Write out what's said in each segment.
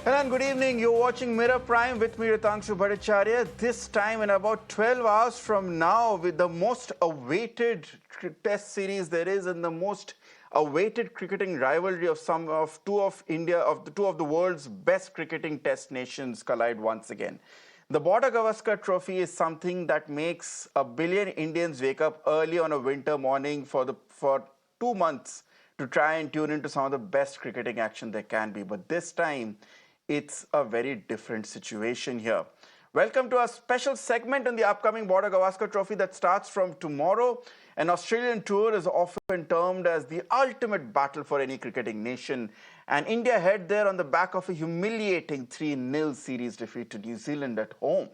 Hello and good evening. You're watching Mirror Prime with me, Ritangshu Bhattacharya. This time in about 12 hours from now, with the most awaited test series there is and the most awaited cricketing rivalry of two of the world's best cricketing test nations collide once again. The Border Gavaskar Trophy is something that makes a billion Indians wake up early on a winter morning for 2 months to try and tune into some of the best cricketing action there can be. But this time, it's a very different situation here. Welcome to our special segment on the upcoming Border Gavaskar Trophy that starts from tomorrow. An Australian tour is often termed as the ultimate battle for any cricketing nation. And India head there on the back of a humiliating 3-0 series defeat to New Zealand at home.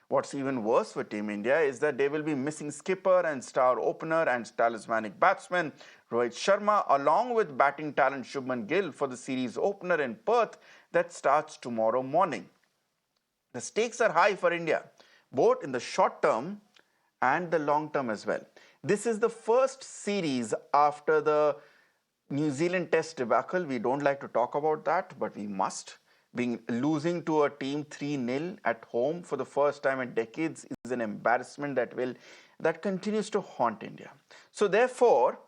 What's even worse for Team India is that they will be missing skipper and star opener and talismanic batsman Rohit Sharma, along with batting talent Shubman Gill for the series opener in Perth that starts tomorrow morning. The stakes are high for India, both in the short term and the long term as well. This is the first series after the New Zealand Test debacle. We don't like to talk about that, but we must. Losing to a team 3-0 at home for the first time in decades is an embarrassment that continues to haunt India. So therefore,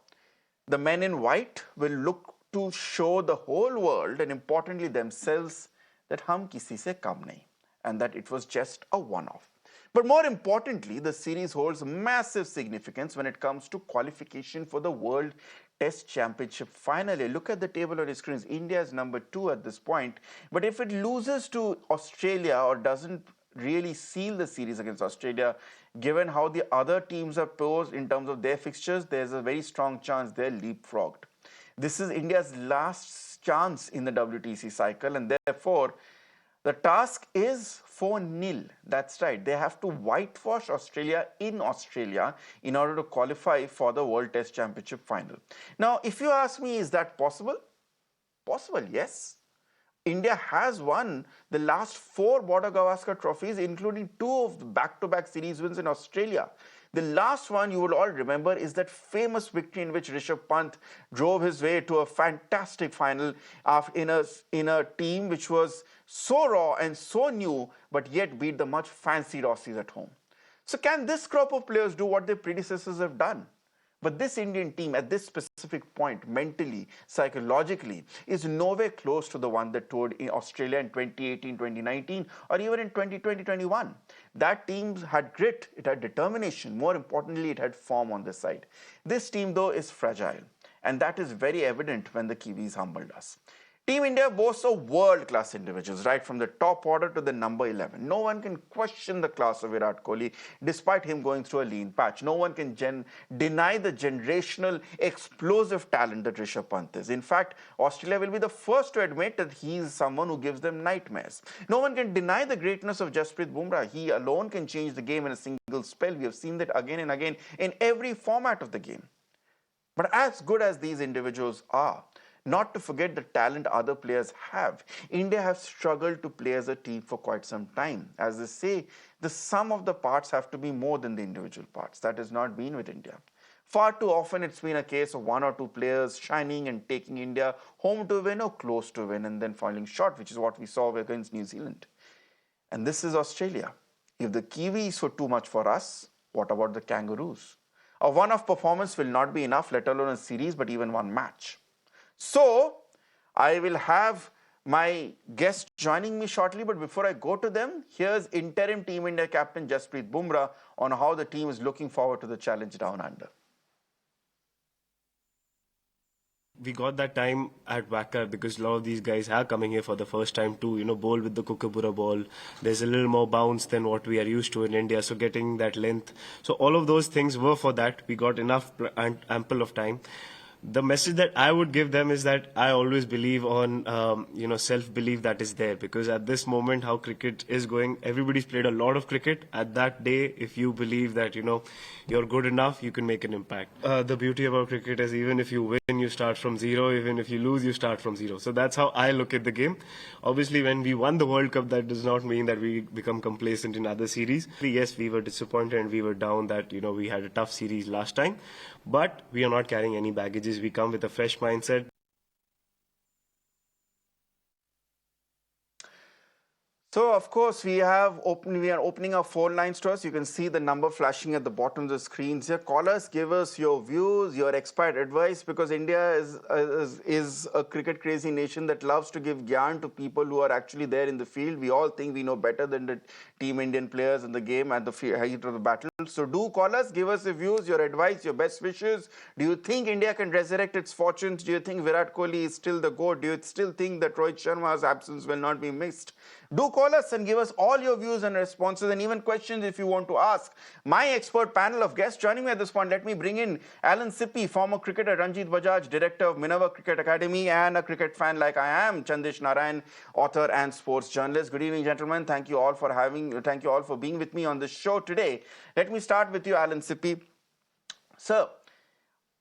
the men in white will look to show the whole world and importantly themselves that hum kisi se kam nahi, and that it was just a one-off. But more importantly, the series holds massive significance when it comes to qualification for the World Test Championship. Finally, look at the table on your screens. India is number 2 at this point. But if it loses to Australia or doesn't really seal the series against Australia, given how the other teams are posed in terms of their fixtures, there's a very strong chance they're leapfrogged. This is India's last chance in the WTC cycle, and therefore, the task is 4-0. That's right. They have to whitewash Australia in Australia in order to qualify for the World Test Championship final. Now, if you ask me, is that possible? Possible, yes. India has won the last 4 Border Gavaskar trophies, including 2 of the back-to-back series wins in Australia. The last one you will all remember is that famous victory in which Rishabh Pant drove his way to a fantastic final in a team which was so raw and so new, but yet beat the much fancied Aussies at home. So can this crop of players do what their predecessors have done? But this Indian team at this specific point, mentally, psychologically, is nowhere close to the one that toured in Australia in 2018, 2019, or even in 2020-21. That team had grit, it had determination, more importantly, it had form on this side. This team, though, is fragile, and that is very evident when the Kiwis humbled us. Team India boasts of world-class individuals, right from the top order to the number 11. No one can question the class of Virat Kohli, despite him going through a lean patch. No one can deny the generational, explosive talent that Rishabh Pant is. In fact, Australia will be the first to admit that he is someone who gives them nightmares. No one can deny the greatness of Jasprit Bumrah. He alone can change the game in a single spell. We have seen that again and again in every format of the game. But as good as these individuals are, not to forget the talent other players have, India have struggled to play as a team for quite some time. As they say, the sum of the parts have to be more than the individual parts. That has not been with India. Far too often it's been a case of 1 or 2 players shining and taking India home to win or close to win and then falling short, which is what we saw against New Zealand. And this is Australia. If the Kiwis were too much for us, what about the Kangaroos? A one-off performance will not be enough, let alone a series, but even one match. So, I will have my guests joining me shortly, but before I go to them, here's interim Team India captain Jasprit Bumrah on how the team is looking forward to the challenge down under. We got that time at Wacker because a lot of these guys are coming here for the first time to, bowl with the Kookaburra ball. There's a little more bounce than what we are used to in India, so getting that length. So all of those things were for that. We got enough and ample of time. The message that I would give them is that I always believe on, self-belief that is there, because at this moment, how cricket is going, everybody's played a lot of cricket. At that day, if you believe that, you're good enough, you can make an impact. The beauty about cricket is even if you win, you start from zero. Even if you lose, you start from zero. So that's how I look at the game. Obviously, when we won the World Cup, that does not mean that we become complacent in other series. Yes, we were disappointed and we were down that, we had a tough series last time. But we are not carrying any baggages. We come with a fresh mindset. So, of course, we are opening our phone lines to us. You can see the number flashing at the bottom of the screens here. Call us, give us your views, your expert advice, because India is a cricket crazy nation that loves to give gyan to people who are actually there in the field. We all think we know better than the team Indian players in the game at the heat of the battle. So do call us, give us your views, your advice, your best wishes. Do you think India can resurrect its fortunes? Do you think Virat Kohli is still the GOAT? Do you still think that Rohit Sharma's absence will not be missed? Do call us and give us all your views and responses and even questions if you want to ask. My expert panel of guests joining me at this point, let me bring in Alan Sippy, former cricketer, Ranjit Bajaj, director of Minerva Cricket Academy, and a cricket fan like I am, Chandish Narayan, author and sports journalist. Good evening, gentlemen. Thank you all for being with me on this show today. Let me start with you, Alan Sippy. Sir,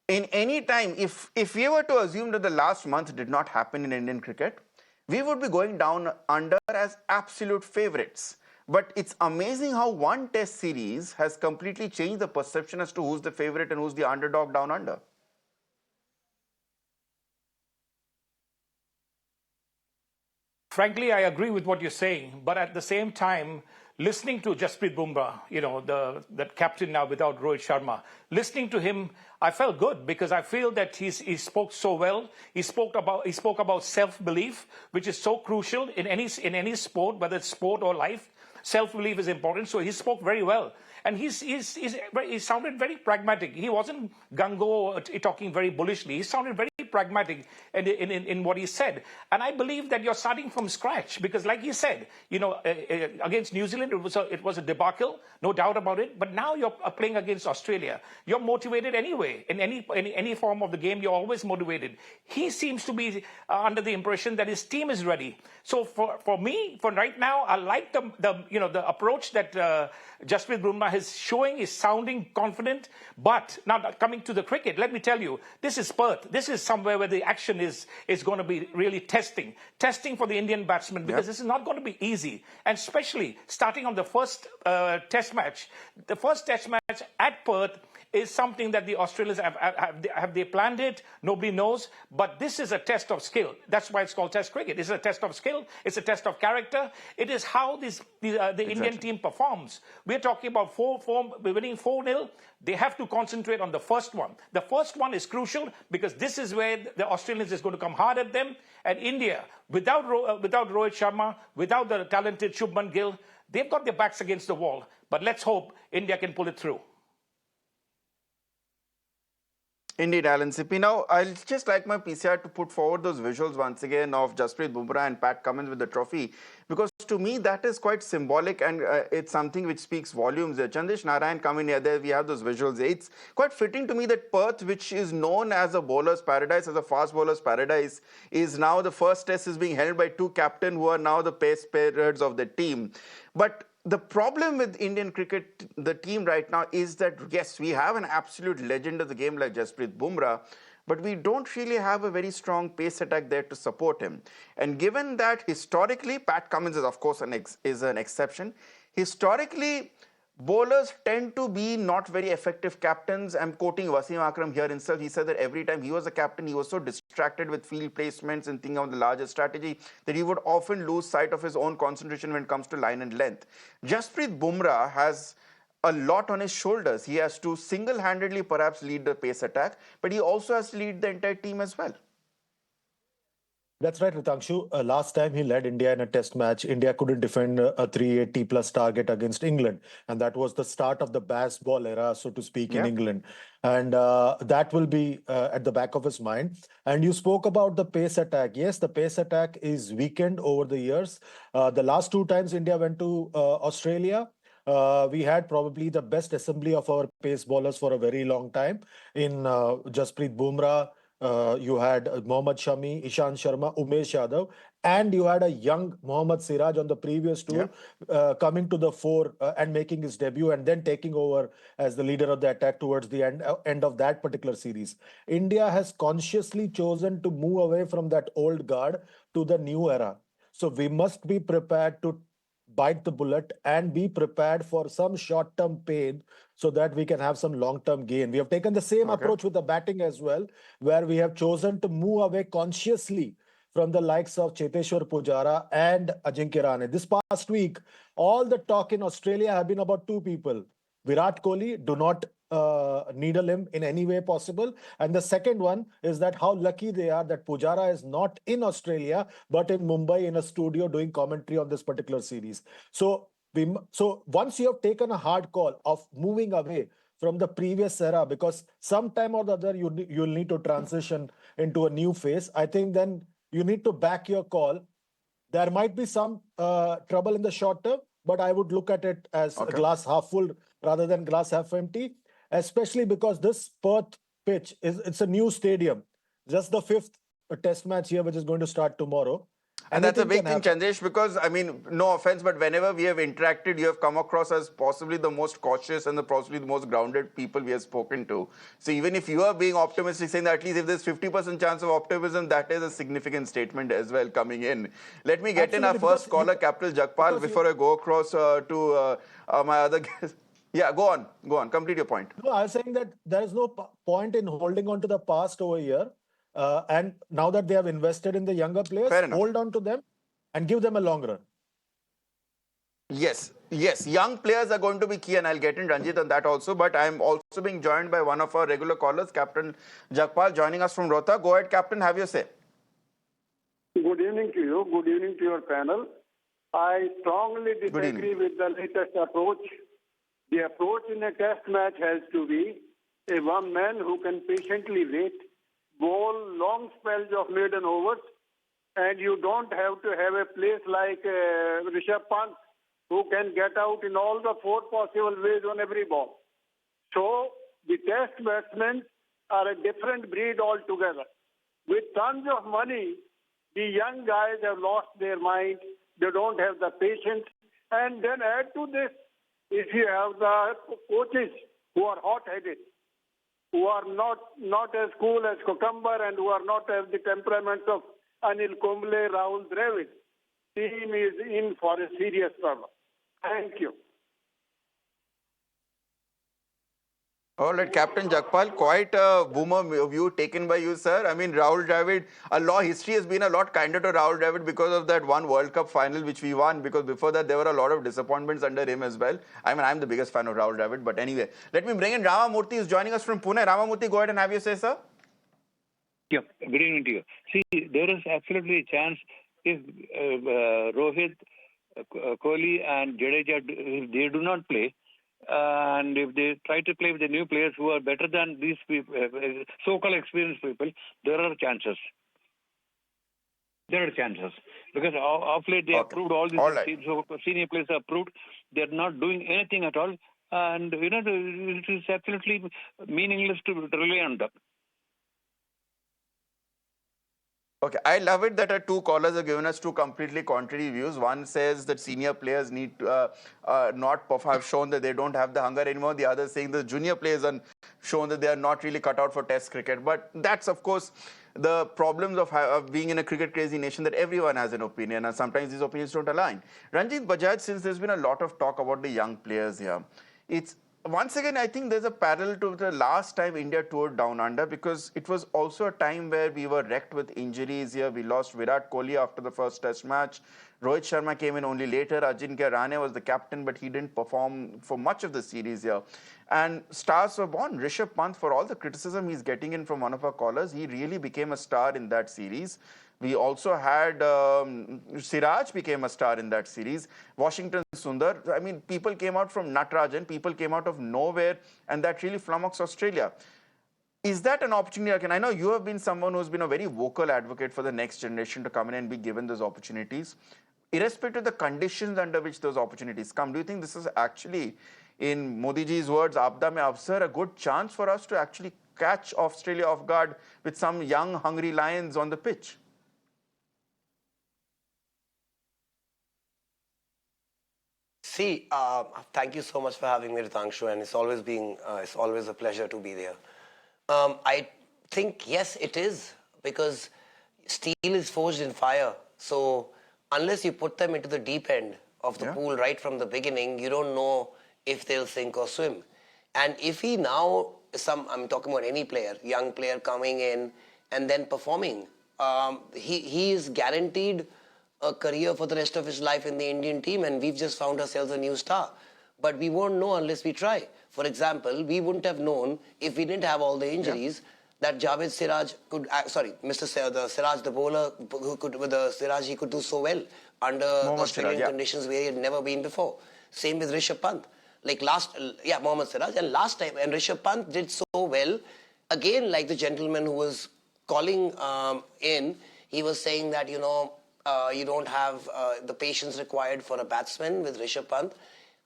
in any time, if we were to assume that the last month did not happen in Indian cricket, we would be going down under as absolute favorites. But it's amazing how one test series has completely changed the perception as to who's the favorite and who's the underdog down under. Frankly, I agree with what you're saying, but at the same time, listening to Jasprit Bumrah, the captain now without Rohit Sharma, listening to him, I felt good because I feel that he spoke so well. He spoke about self-belief, which is so crucial in any sport, whether it's sport or life. Self-belief is important, so he spoke very well. And he sounded very pragmatic. He wasn't gung-ho talking very bullishly. He sounded very pragmatic in what he said. And I believe that you're starting from scratch because, like he said, against New Zealand, it was a debacle, no doubt about it. But now you're playing against Australia. You're motivated anyway. In any form of the game, you're always motivated. He seems to be under the impression that his team is ready. So for me, for right now, I like the approach that Jasprit Bumrah is showing, is sounding confident. But now coming to the cricket, let me tell you, this is Perth. This is somewhere where the action is going to be really testing for the Indian batsmen because This is not going to be easy. And especially starting on the first test match. The first test match at Perth is something that the Australians have they planned it? Nobody knows. But this is a test of skill. That's why it's called Test cricket. It's a test of skill. It's a test of character. It is how the Indian team performs. We're talking about we're winning 4-0. They have to concentrate on the first one. The first one is crucial because this is where the Australians is going to come hard at them. And India, without Rohit Sharma, without the talented Shubman Gill, they've got their backs against the wall. But let's hope India can pull it through. Indeed, Alan Sippy. Now, I'll just like my PCR to put forward those visuals once again of Jasprit Bumrah and Pat Cummins with the trophy, because to me that is quite symbolic and it's something which speaks volumes. Chandish Narayan coming here, there we have those visuals. It's quite fitting to me that Perth, which is known as a bowler's paradise, as a fast bowler's paradise, is now the first test is being held by two captains who are now the pace bearers of the team. But the problem with Indian cricket, the team right now, is that, yes, we have an absolute legend of the game like Jasprit Bumrah, but we don't really have a very strong pace attack there to support him. And given that historically, Pat Cummins is, of course, an exception. Historically, bowlers tend to be not very effective captains. I'm quoting Wasim Akram here himself. He said that every time he was a captain, he was so distracted with field placements and thinking of the larger strategy that he would often lose sight of his own concentration when it comes to line and length. Jasprit Bumrah has a lot on his shoulders. He has to single-handedly perhaps lead the pace attack, but he also has to lead the entire team as well. That's right, Ritangshu. Last time he led India in a test match, India couldn't defend a 380 plus target against England. And that was the start of the baseball era, so to speak, in England. And that will be at the back of his mind. And you spoke about the pace attack. Yes, the pace attack is weakened over the years. The last two times India went to Australia, we had probably the best assembly of our pace bowlers for a very long time in Jasprit Bumrah. You had Mohammad Shami, Ishant Sharma, Umesh Yadav, and you had a young Mohammad Siraj on the previous tour coming to the fore and making his debut and then taking over as the leader of the attack towards the end of that particular series. India has consciously chosen to move away from that old guard to the new era. So we must be prepared to bite the bullet and be prepared for some short-term pain so that we can have some long-term gain. We have taken the same approach with the batting as well, where we have chosen to move away consciously from the likes of Cheteshwar Pujara and Ajinkya Rahane. This past week, all the talk in Australia have been about two people. Virat Kohli, do not needle him in any way possible. And the second one is that how lucky they are that Pujara is not in Australia, but in Mumbai in a studio doing commentary on this particular series. So once you have taken a hard call of moving away from the previous era, because sometime or the other you'll need to transition into a new phase, I think then you need to back your call. There might be some trouble in the short term, but I would look at it as a glass half full rather than glass half empty, especially because this Perth pitch it's a new stadium, just the fifth test match here, which is going to start tomorrow. And that's a Anything big thing, Chandesh, because, I mean, no offense, but whenever we have interacted, you have come across as possibly the most cautious and possibly the most grounded people we have spoken to. So even if you are being optimistic, saying that at least if there's 50% chance of optimism, that is a significant statement as well coming in. Let me get in our first caller, Captain Jagpal, before I go across to my other guest. Yeah, go on, complete your point. No, I was saying that there is no point in holding on to the past over here. And now that they have invested in the younger players, hold on to them and give them a long run. Yes, young players are going to be key, and I'll get in Ranjit on that also. But I'm also being joined by one of our regular callers, Captain Jagpal, joining us from Rohtak. Go ahead, Captain, have your say. Good evening to you. Good evening to your panel. I strongly disagree with the latest approach. The approach in a test match has to be a one man who can patiently wait, bowl long spells of maiden overs, and you don't have to have a place like Rishabh Pant who can get out in all the four possible ways on every ball. So the test batsmen are a different breed altogether. With tons of money, the young guys have lost their mind. They don't have the patience. And then add to this, if you have the coaches who are hot-headed, who are not as cool as Cucumber and who are not as the temperaments of Anil Kumble, Rahul Dravid, team is in for a serious problem. Thank you. All right, Captain Jagpal, quite a boomer view taken by you, sir. I mean, Rahul Dravid, history has been a lot kinder to Rahul Dravid because of that one World Cup final which we won, because before that there were a lot of disappointments under him as well. I mean, I'm the biggest fan of Rahul Dravid, but anyway, let me bring in Ramamurthy, who's joining us from Pune. Ramamurthy, go ahead and have your say, sir. Yeah, good evening to you. See, there is absolutely a chance if Rohit, Kohli and Jadeja, if they do not play, and if they try to play with the new players who are better than these people, so-called experienced people, there are chances. There are chances. Because of late they have proved all these teams, so senior players have proved they're not doing anything at all. And, you know, it is absolutely meaningless to rely on them. Okay, I love it that our two callers have given us two completely contrary views. One says that senior players need to have shown that they don't have the hunger anymore. The other saying the junior players have shown that they are not really cut out for test cricket. But that's, of course, the problems of being in a cricket crazy nation, that everyone has an opinion and sometimes these opinions don't align. Ranjit Bajaj, since there's been a lot of talk about the young players here, once again, I think there's a parallel to the last time India toured down under, because it was also a time where we were wrecked with injuries here. We lost Virat Kohli after the first test match. Rohit Sharma came in only later. Ajinkya Rahane was the captain, but he didn't perform for much of the series here. And stars were born. Rishabh Pant, for all the criticism he's getting in from one of our callers, he really became a star in that series. We also had Siraj became a star in that series. Washington Sundar. I mean, people came out from Natarajan, people came out of nowhere, and that really flummoxed Australia. Is that an opportunity? And I know you have been someone who's been a very vocal advocate for the next generation to come in and be given those opportunities. Irrespective of the conditions under which those opportunities come, do you think this is actually, in Modi ji's words, Aapda mein avsar, a good chance for us to actually catch Australia off guard with some young, hungry lions on the pitch? See, thank you so much for having me, Ritangshu, and it's always a pleasure to be there. I think, yes, it is, because steel is forged in fire. So unless you put them into the deep end of the pool right from the beginning, you don't know if they'll sink or swim. And if he now, I'm talking about any player, young player coming in and then performing he is guaranteed a career for the rest of his life in the Indian team, and we've just found ourselves a new star. But we won't know unless we try. For example, we wouldn't have known if we didn't have all the injuries that Javed Siraj could, Siraj, the bowler, who could, with the Siraj, he could do so well under Australian conditions where he had never been before. Same with Rishabh Pant. Like Mohammad Siraj. And last time, and Rishabh Pant did so well, again, like the gentleman who was calling in, he was saying that, you don't have the patience required for a batsman with Rishabh Pant.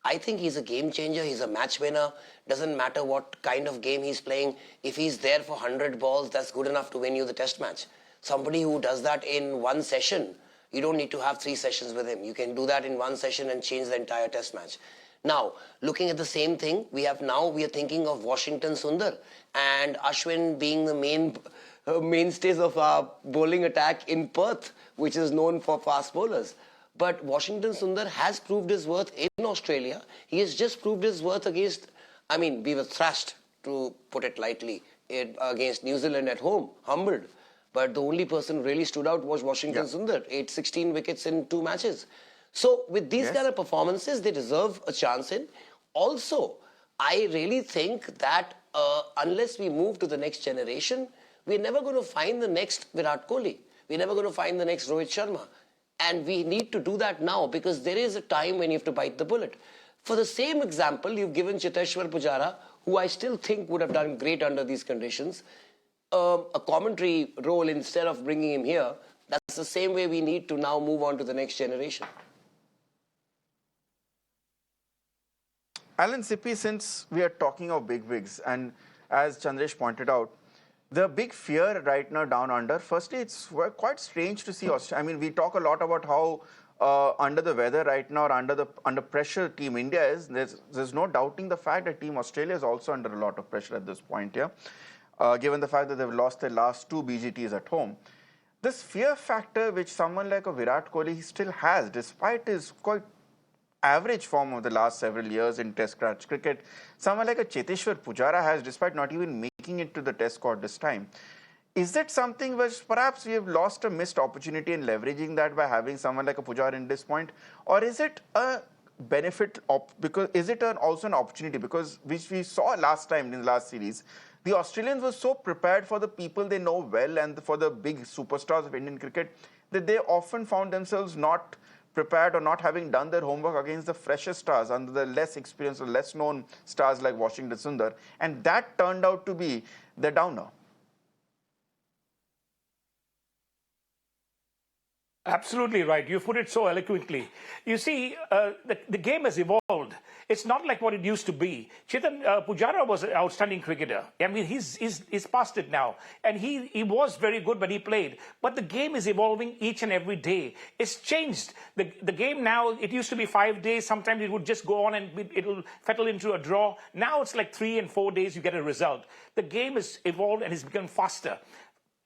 I think he's a game changer. He's a match winner. Doesn't matter what kind of game he's playing. If he's there for 100 balls, that's good enough to win you the test match. Somebody who does that in one session, you don't need to have 3 sessions with him. You can do that in one session and change the entire test match. Now, looking at the same thing, we are thinking of Washington Sundar and Ashwin being the mainstays of our bowling attack in Perth, which is known for fast bowlers. But Washington Sundar has proved his worth in Australia. He has just proved his worth against, we were thrashed, to put it lightly, against New Zealand at home, humbled. But the only person who really stood out was Washington Sundar, 16 wickets in 2 matches. So with these kind of performances, they deserve a chance in. Also, I really think that unless we move to the next generation, we're never going to find the next Virat Kohli. We're never going to find the next Rohit Sharma. And we need to do that now, because there is a time when you have to bite the bullet. For the same example, you've given Cheteshwar Pujara, who I still think would have done great under these conditions, a commentary role instead of bringing him here. That's the same way we need to now move on to the next generation. Alan Sippy, since we are talking of big wigs, and as Chandresh pointed out, the big fear right now down under, firstly, it's quite strange to see Australia. We talk a lot about how under the weather right now, or under pressure Team India is. There's no doubting the fact that Team Australia is also under a lot of pressure at this point, given the fact that they've lost their last 2 BGTs at home. This fear factor which someone like a Virat Kohli still has, despite his quite average form of the last several years in Test match cricket, someone like a Cheteshwar Pujara has, despite not even making it to the Test squad this time. Is that something which perhaps we have lost a missed opportunity in leveraging that by having someone like a Pujara in this point? Or is it a benefit, because is it also an opportunity? Because which we saw last time in the last series, the Australians were so prepared for the people they know well and for the big superstars of Indian cricket that they often found themselves not prepared or not having done their homework against the fresher stars, under the less experienced or less known stars like Washington Sundar. And that turned out to be the downer. Absolutely right. You put it so eloquently. You see, the game has evolved. It's not like what it used to be. Pujara was an outstanding cricketer. He's past it now. And he was very good when he played. But the game is evolving each and every day. It's changed. The game now, it used to be 5 days. Sometimes it would just go on and it'll settle into a draw. Now it's like 3 and 4 days you get a result. The game has evolved and it's become faster.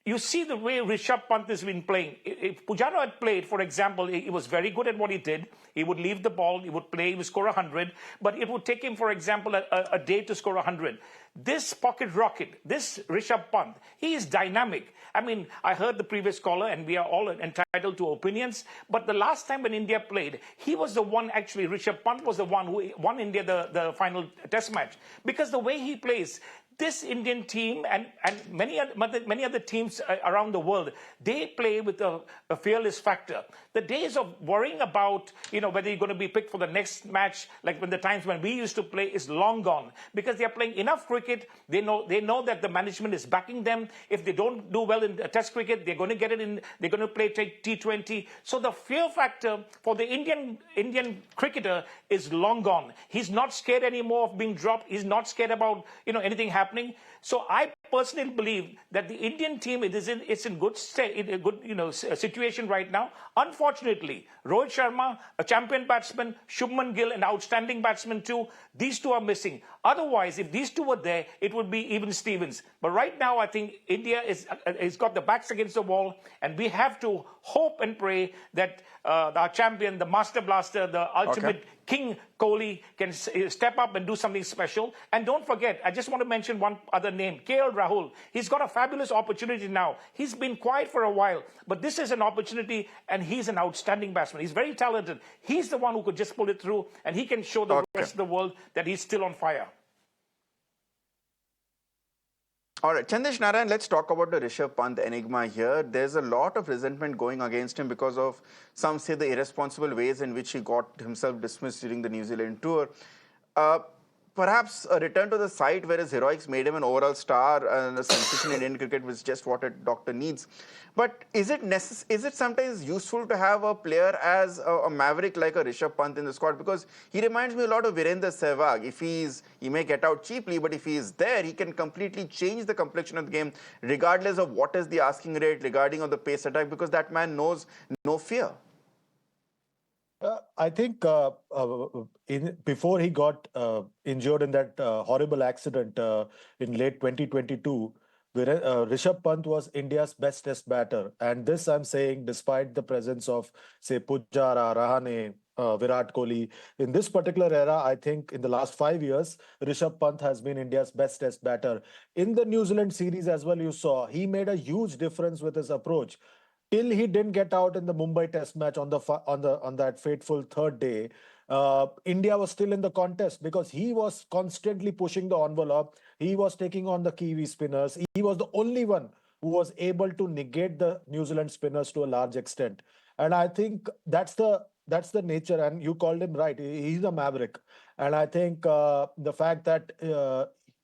You see the way Rishabh Pant has been playing. If Pujara had played, for example, he was very good at what he did. He would leave the ball, he would play, he would score 100. But it would take him, for example, a day to score 100. This pocket rocket, this Rishabh Pant, he is dynamic. I heard the previous caller, and we are all entitled to opinions. But the last time when India played, he was the one, actually, Rishabh Pant was the one who won India the final test match. Because the way he plays, this Indian team and many other teams around the world, they play with a fearless factor. The days of worrying about, whether you're going to be picked for the next match, like when the times when we used to play, is long gone. Because they are playing enough cricket. They know that the management is backing them. If they don't do well in Test cricket, they're going to get it in. They're going to play T20. So the fear factor for the Indian cricketer is long gone. He's not scared anymore of being dropped. He's not scared about anything happening. So I personally believe that the Indian team it's in good situation right now. Unfortunately, Rohit Sharma, a champion batsman, Shubman Gill, an outstanding batsman too. These two are missing. Otherwise, if these two were there, it would be even Stevens. But right now, I think India is got the backs against the wall, and we have to hope and pray that our champion, the master blaster, the ultimate king Kohli can step up and do something special. And don't forget, I just want to mention one other name, KL Rahul. He's got a fabulous opportunity now. He's been quiet for a while, but this is an opportunity, and he's an outstanding batsman. He's very talented. He's the one who could just pull it through, and he can show the rest of the world that he's still on fire. All right, Chandesh Narayan, let's talk about the Rishabh Pant enigma here. There's a lot of resentment going against him because of, some say, the irresponsible ways in which he got himself dismissed during the New Zealand tour. Perhaps a return to the site where his heroics made him an overall star and a sensation in Indian cricket was just what a doctor needs. But is it sometimes useful to have a player as a maverick like a Rishabh Pant in the squad? Because he reminds me a lot of Virender Sehwag. He may get out cheaply, but if he is there, he can completely change the complexion of the game, regardless of what is the asking rate, regarding of the pace attack, because that man knows no fear. I think before he got injured in that horrible accident in late 2022, Rishabh Pant was India's best test batter. And this I'm saying despite the presence of, say, Pujara, Rahane, Virat Kohli. In this particular era, I think in the last 5 years, Rishabh Pant has been India's best test batter. In the New Zealand series as well, you saw, he made a huge difference with his approach. Till he didn't get out in the Mumbai Test match on that fateful third day, India was still in the contest because he was constantly pushing the envelope. He was taking on the Kiwi spinners. He was the only one who was able to negate the New Zealand spinners to a large extent. And I think that's the nature. And you called him right. He's a maverick. And I think the fact that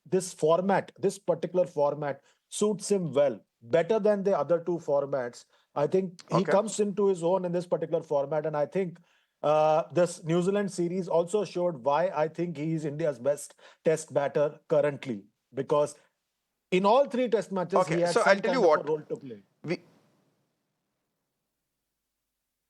this particular format suits him well, better than the other two formats. I think he comes into his own in this particular format. And I think this New Zealand series also showed why I think he is India's best test batter currently. Because in all three test matches, he had some kind of a role to play.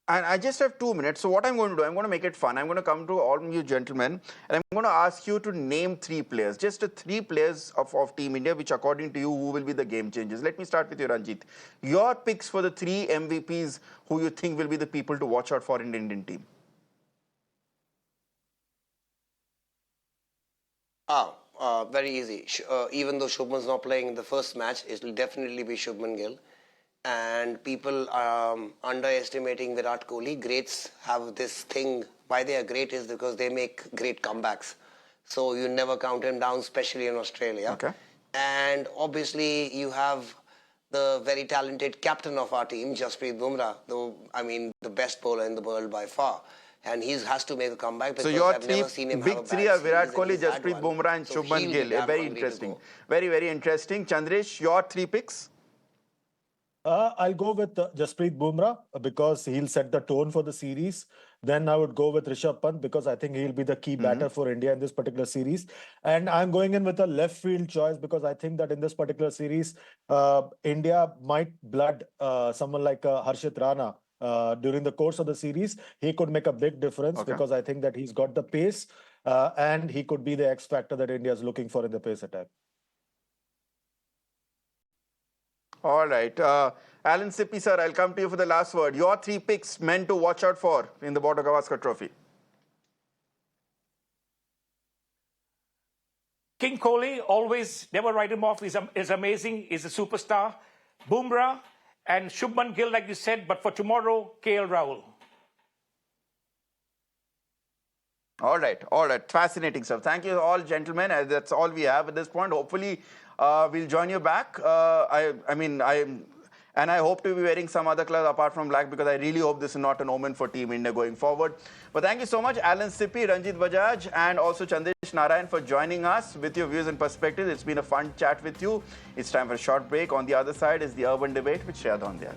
And I just have 2 minutes. So what I'm going to do, I'm going to make it fun. I'm going to come to all of you gentlemen, and I'm going to ask you to name 3 players, just 3 players of Team India, which according to you, who will be the game changers. Let me start with you, Ranjit. Your picks for the 3 MVPs who you think will be the people to watch out for in the Indian team. Very easy. Even though Shubman's not playing in the first match, it will definitely be Shubman Gill. And people are underestimating Virat Kohli. Greats have this thing. Why they are great is because they make great comebacks. So you never count him down, especially in Australia. And obviously you have the very talented captain of our team, Jasprit Bumrah, the best bowler in the world by far. And he has to make a comeback because I've never seen him have a bad big 3 are Virat series, and Kohli, he's had Jasprit one. Bumrah and So Shubman he'll Gill. be Very damn interesting. hungry to go. Very, very interesting. Chandresh, your 3 picks? I'll go with Jasprit Bumrah because he'll set the tone for the series. Then I would go with Rishabh Pant because I think he'll be the key batter for India in this particular series. And I'm going in with a left field choice because I think that in this particular series, India might blood someone like Harshit Rana. During the course of the series, he could make a big difference because I think that he's got the pace and he could be the X factor that India is looking for in the pace attack. All right. Alan Sippy, sir, I'll come to you for the last word. Your 3 picks meant to watch out for in the Border Gavaskar Trophy. King Kohli, always, never write him off. He's amazing. He's a superstar. Bumrah and Shubman Gill, like you said. But for tomorrow, KL Rahul. All right. All right. Fascinating stuff. Thank you all, gentlemen. That's all we have at this point. Hopefully, we'll join you back. I hope to be wearing some other color apart from black because I really hope this is not an omen for Team India going forward. But thank you so much, Alan Sippy, Ranjit Bajaj, and also Chandesh Narayan for joining us with your views and perspectives. It's been a fun chat with you. It's time for a short break. On the other side is the Urban Debate with Shreya Dhondial.